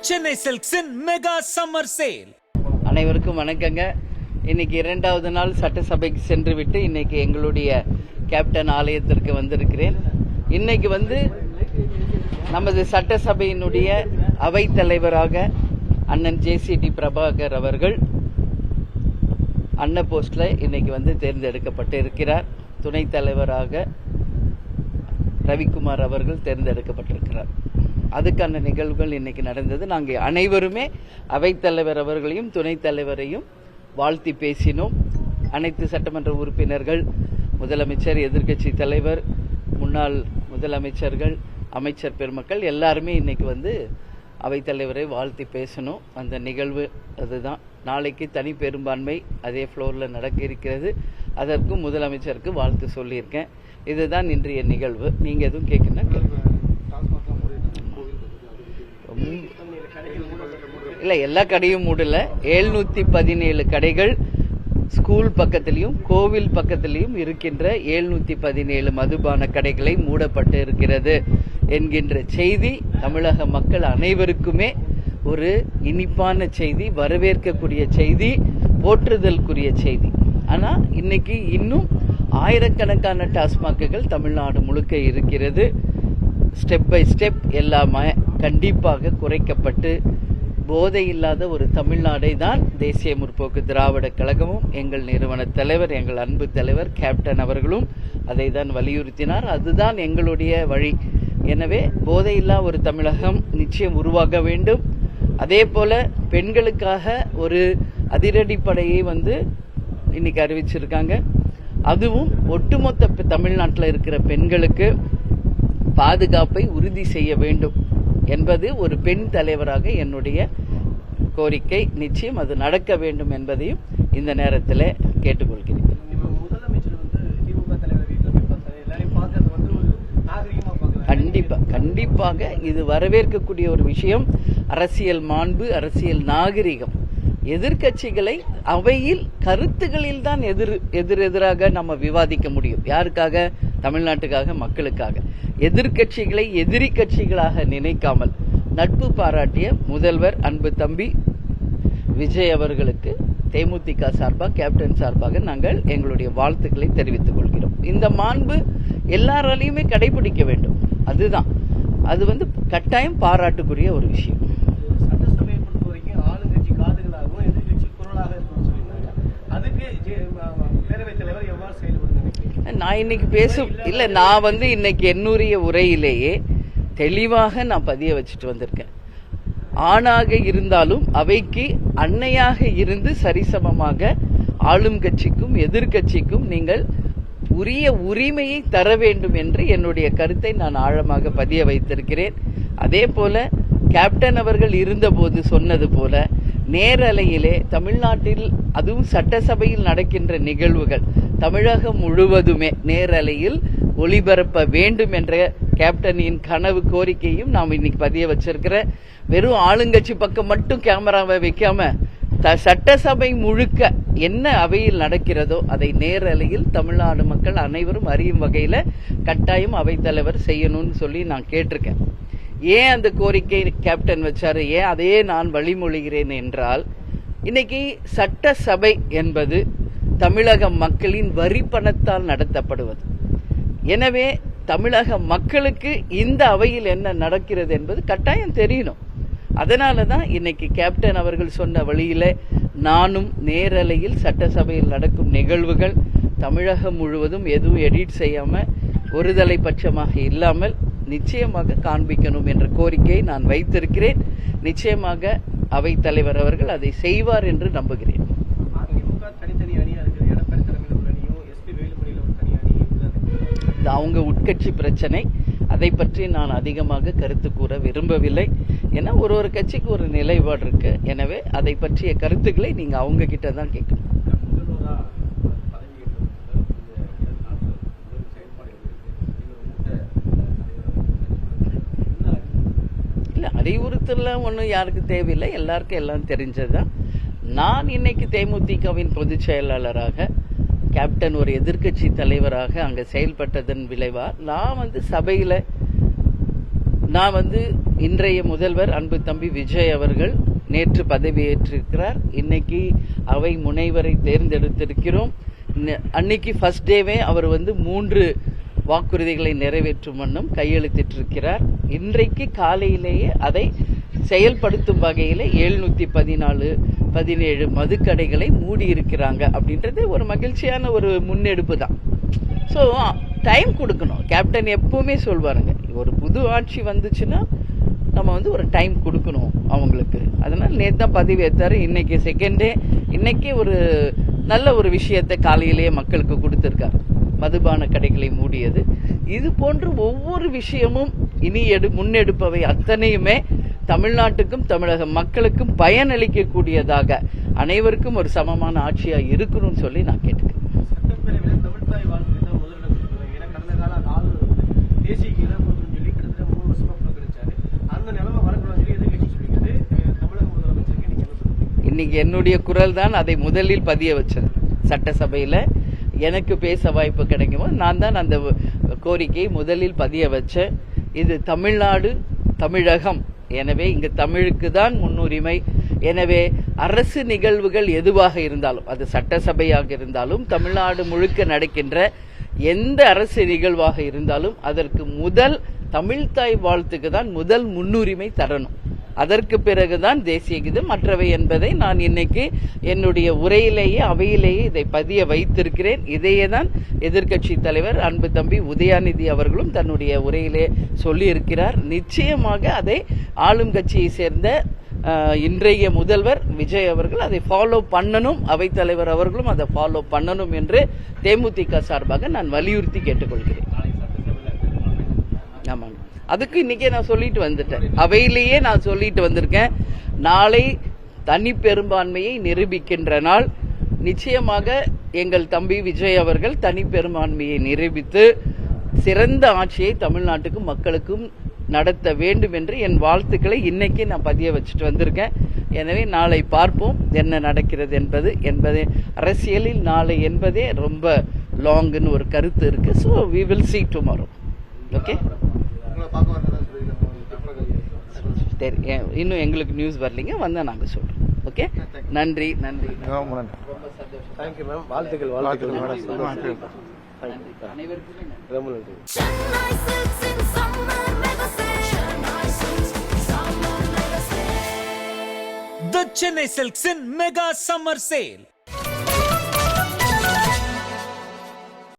சென்னை சில்க்ஸின் mega summer sale. அனைவருக்கும் வணக்கங்க. இன்னைக்கு 2வது நாள் சட்டசபைக்கு சென்று விட்டு இன்னைக்கு எங்களுடைய கேப்டன் ஆலயத்திற்கு வந்திருக்கிறேன். இன்னைக்கு நமது சட்டசபையினுடைய அவைத் தலைவராக அண்ணன் ஜேசிடி பிரபாகர் அவர்கள் அன்ன போஸ்ட்ல இன்னைக்கு தேர்ந்தெடுக்கப்பட்டு இருக்கிறார். துணைத் தலைவராக ரவிக்குமார் அவர்கள் தேர்ந்தெடுக்கப்பட்டிருக்கிறார். அதுக்கான நிகழ்வுகள் இன்னைக்கு நடந்தது. நாங்கள் அனைவருமே அவைத்தலைவர் அவர்களையும் துணைத் தலைவரையும் வாழ்த்தி பேசினோம். அனைத்து சட்டமன்ற உறுப்பினர்கள், முதலமைச்சர், எதிர்க்கட்சி தலைவர், முன்னாள் முதலமைச்சர்கள், அமைச்சர் பெருமக்கள் எல்லாருமே இன்னைக்கு அவைத்தலைவரை வாழ்த்தி பேசணும். அந்த நிகழ்வு அதுதான். நாளைக்கு தனி பெரும்பான்மை அதே ஃப்ளோரில் நடக்க இருக்கிறது. அதற்கும் முதலமைச்சருக்கு வாழ்த்து சொல்லியிருக்கேன். இதுதான் இன்றைய நிகழ்வு. நீங்கள் எதுவும் கேட்கணும் இல்லை, எல்லா கடையும் மூடல. 717 கடைகள் ஸ்கூல் பக்கத்திலையும் கோவில் பக்கத்திலையும் இருக்கின்ற 717 மதுபான கடைகளை மூடப்பட்டு இருக்கிறது என்கின்ற செய்தி தமிழக மக்கள் அனைவருக்குமே ஒரு இனிப்பான செய்தி, வரவேற்கக்கூடிய செய்தி, போற்றுதலுக்குரிய செய்தி. ஆனால் இன்னைக்கு இன்னும் ஆயிரக்கணக்கான டாஸ்மாக்குகள் தமிழ்நாடு முழுக்க இருக்கிறது. ஸ்டெப் பை ஸ்டெப் எல்லாமே கண்டிப்பாக குறைக்கப்பட்டு போதை இல்லாத ஒரு தமிழ்நாடை தான் தேசிய முற்போக்கு திராவிட கழகமும் எங்கள் நிறுவன தலைவர், எங்கள் அன்பு தலைவர் கேப்டன் அவர்களும் அதை தான் வலியுறுத்தினார். அதுதான் எங்களுடைய வழி. எனவே போதையில்லா ஒரு தமிழகம் நிச்சயம் உருவாக வேண்டும். அதே போல பெண்களுக்காக ஒரு அதிரடிப்படையை இன்னைக்கு அறிவிச்சிருக்காங்க. அதுவும் ஒட்டுமொத்த தமிழ்நாட்டில் இருக்கிற பெண்களுக்கு பாதுகாப்பை உறுதி செய்ய வேண்டும் என்பது ஒரு பெண் தலைவராக என்னுடைய கோரிக்கை. நிச்சயம் அது நடக்க வேண்டும் என்பதையும் இந்த நேரத்தில் கேட்டுக்கொள்கிறேன். கண்டிப்பாக இது வரவேற்கக்கூடிய ஒரு விஷயம். அரசியல் மாண்பு, அரசியல் நாகரிகம். எதிர்கட்சிகளை அவையில் கருத்துகளில் தான் எதிரெதிராக நம்ம விவாதிக்க முடியும். யாருக்காக? தமிழ்நாட்டுக்காக, மக்களுக்காக. எதிர்கட்சிகளை எதிரி கட்சிகளாக நினைக்காமல் நட்பு பாராட்டிய முதல்வர் அன்பு தம்பி விஜய் அவர்களுக்கு தேமுதிக சார்பாக, கேப்டன் சார்பாக நாங்கள் எங்களுடைய வாழ்த்துக்களை தெரிவித்துக் கொள்கிறோம். இந்த மாண்பு எல்லாராலையுமே கடைபிடிக்க வேண்டும். அதுதான் அது கட்டாயம் பாராட்டுக்குரிய ஒரு விஷயம். நான் இன்னைக்கு நான் இன்னைக்கு என்னுடைய உரையிலேயே தெளிவாக நான் பதிய வச்சுட்டு வந்திருக்கேன். ஆணாக இருந்தாலும் அவைக்கு அன்னையாக இருந்து சரிசமமாக ஆளும் கட்சிக்கும் எதிர்கட்சிக்கும் நீங்கள் உரிய உரிமையை தர வேண்டும் என்று என்னுடைய கருத்தை நான் ஆழமாக பதிய வைத்திருக்கிறேன். அதே போல கேப்டன் அவர்கள் இருந்தபோது சொன்னது போல நேரலையிலே தமிழ்நாட்டில், அதுவும் சட்டசபையில் நடக்கின்ற நிகழ்வுகள் தமிழகம் முழுவதுமே நேரலையில் ஒளிபரப்ப வேண்டும் என்ற கேப்டனின் கனவு கோரிக்கையும் நாம் இன்னைக்கு பதிய வச்சிருக்கிற. வெறும் ஆளுங்கட்சி பக்கம் மட்டும் கேமராவை வைக்காம சட்டசபை முழுக்க என்ன அவையில் நடக்கிறதோ அதை நேரலையில் தமிழ்நாடு மக்கள் அனைவரும் அறியும் வகையில கட்டாயம் அவைத்தலைவர் செய்யணும்னு சொல்லி நான் கேட்டிருக்கேன். ஏன் அந்த கோரிக்கை கேப்டன் வச்சாரு, ஏன் அதையே நான் வழிமொழிகிறேன் என்றால், இன்னைக்கு சட்டசபை என்பது தமிழக மக்களின் வரி பணத்தால் நடத்தப்படுவது. எனவே தமிழக மக்களுக்கு இந்த அவையில் என்ன நடக்கிறது என்பது கட்டாயம் தெரியணும். அதனால தான் இன்னைக்கு கேப்டன் அவர்கள் சொன்ன வழியில நானும் நேரலையில் சட்டசபையில் நடக்கும் நிகழ்வுகள் தமிழகம் முழுவதும் எதுவும் எடிட் செய்யாம ஒருதலை பட்சமாக இல்லாமல் நிச்சயமாக காண்பிக்கணும் என்ற கோரிக்கையை நான் வைத்திருக்கிறேன். நிச்சயமாக அவைத் தலைவர் அவர்கள் அதை செய்வார் என்று நம்புகிறேன். அவங்க உட்கட்சி பிரச்சனை, அதை பற்றி நான் அதிகமாக கருத்து கூற விரும்பவில்லை. ஏன்னா ஒரு கட்சிக்கு ஒரு நிலைப்பாடு இருக்கு. எனவே அதை பற்றிய கருத்துக்களை நீங்க அவங்க கிட்ட தான் கேட்கணும். இல்ல, அறிவுறுத்தல ஒன்றும் யாருக்கு தேவையில்லை. எல்லாருக்கும் எல்லாம் தெரிஞ்சதுதான். நான் இன்னைக்கு தேமுதிகவின் பொதுச் செயலாளராக, கேப்டன் ஒரு எதிர்கட்சி தலைவராக அங்கே செயல்பட்டதன் விளைவா நான் சபையில் நான் வந்து இன்றைய முதல்வர் அன்பு தம்பி விஜய் அவர்கள் நேற்று பதவியேற்றிருக்கிறார். இன்னைக்கு அவை முனைவரை தேர்ந்தெடுத்திருக்கிறோம். அன்னைக்கு ஃபர்ஸ்ட் டேவே அவர் வந்து 3 வாக்குறுதிகளை நிறைவேற்றும் வண்ணம் கையெழுத்திட்டிருக்கிறார். இன்றைக்கு காலையிலேயே அதை செயல்படுத்தும் வகையில் 714-17 மதுக்கடைகளை மூடி இருக்கிறாங்க அப்படின்றது ஒரு மகிழ்ச்சியான ஒரு முன்னெடுப்பு தான். ஸோ டைம் கொடுக்கணும். கேப்டன் எப்பவுமே சொல்வாருங்க, ஒரு புது ஆட்சி வந்துச்சுன்னா நம்ம வந்து ஒரு டைம் கொடுக்கணும் அவங்களுக்கு. அதனால நேற்று தான் பதவி ஏற்றாரு. இன்னைக்கு செகண்ட் டே. இன்னைக்கு ஒரு நல்ல ஒரு விஷயத்தை காலையிலேயே மக்களுக்கு கொடுத்துருக்காரு. மதுபான கடைகளை மூடியது. இது போன்று ஒவ்வொரு விஷயமும் இனி முன்னெடுப்பவை அத்தனையுமே தமிழ்நாட்டுக்கும் தமிழக மக்களுக்கும் பயனளிக்கக்கூடியதாக அனைவருக்கும் ஒரு சமமான ஆட்சியா இருக்கணும்னு சொல்லி நான் கேட்டுக்கிறேன். இன்னைக்கு என்னுடைய குரல் தான் அதை முதலில் பதிய வச்சது. சட்டசபையில் எனக்கு பேச வாய்ப்பு கிடைக்குமோ நான் தான் அந்த கோரிக்கையை முதலில் பதிய வச்சேன். இது தமிழ்நாடு, தமிழகம். எனவே இங்கு தமிழுக்கு தான் முன்னுரிமை. எனவே அரசு நிகழ்வுகள் எதுவாக இருந்தாலும், அது சட்டசபையாக இருந்தாலும் தமிழ்நாடு முழுக்க நடக்கின்ற எந்த அரசு நிகழ்வாக இருந்தாலும் அதற்கு முதல் தமிழ்தாய் வாழ்த்துக்கு தான் முதல் முன்னுரிமை தரணும். அதற்கு பிறகுதான் தேசிய கீதம் மற்றவை என்பதை நான் இன்னைக்கு என்னுடைய உரையிலேயே அவையிலேயே இதை பதிய வைத்திருக்கிறேன். இதையே தான் எதிர்க்கட்சி தலைவர் அன்பு தம்பி உதயாநிதி அவர்களும் தன்னுடைய உரையிலே சொல்லி இருக்கிறார். நிச்சயமாக அதை ஆளும் கட்சியை சேர்ந்த இன்றைய முதல்வர் விஜய் அவர்கள் அதை ஃபாலோ பண்ணணும், அவைத்தலைவர் அவர்களும் அதை ஃபாலோ பண்ணணும் என்று தேமுதிக சார்பாக நான் வலியுறுத்தி கேட்டுக்கொள்கிறேன். ஆமாங்க, அதுக்கு இன்னைக்கே நான் சொல்லிட்டு வந்துட்டேன். அவையிலேயே நான் சொல்லிட்டு வந்திருக்கேன். நாளை தனி பெரும்பான்மையை நிரூபிக்கின்ற நாள். நிச்சயமாக எங்கள் தம்பி விஜய் அவர்கள் தனி பெரும்பான்மையை நிரூபித்து சிறந்த ஆட்சியை தமிழ்நாட்டுக்கும் மக்களுக்கும் நடத்த வேண்டும் என்று என் வாழ்த்துக்களை இன்னைக்கு நான் பதிய வச்சுட்டு வந்திருக்கேன். எனவே நாளை பார்ப்போம் என்ன நடக்கிறது என்பது அரசியலில் நாளை என்பதே ரொம்ப லாங்னு ஒரு கருத்து இருக்கு. So we will see tomorrow. Okay, சரி, இன்னும் எங்களுக்கு நியூஸ் வரலீங்க, வந்தா நாங்கள் சொல்றோம். ஓகே, நன்றி நன்றி ரொம்ப சந்தோஷம். வாழ்த்துக்கள். அனைவருக்குமே ரொம்ப நன்றி. The Chennai Silks in Mega Summer Sale.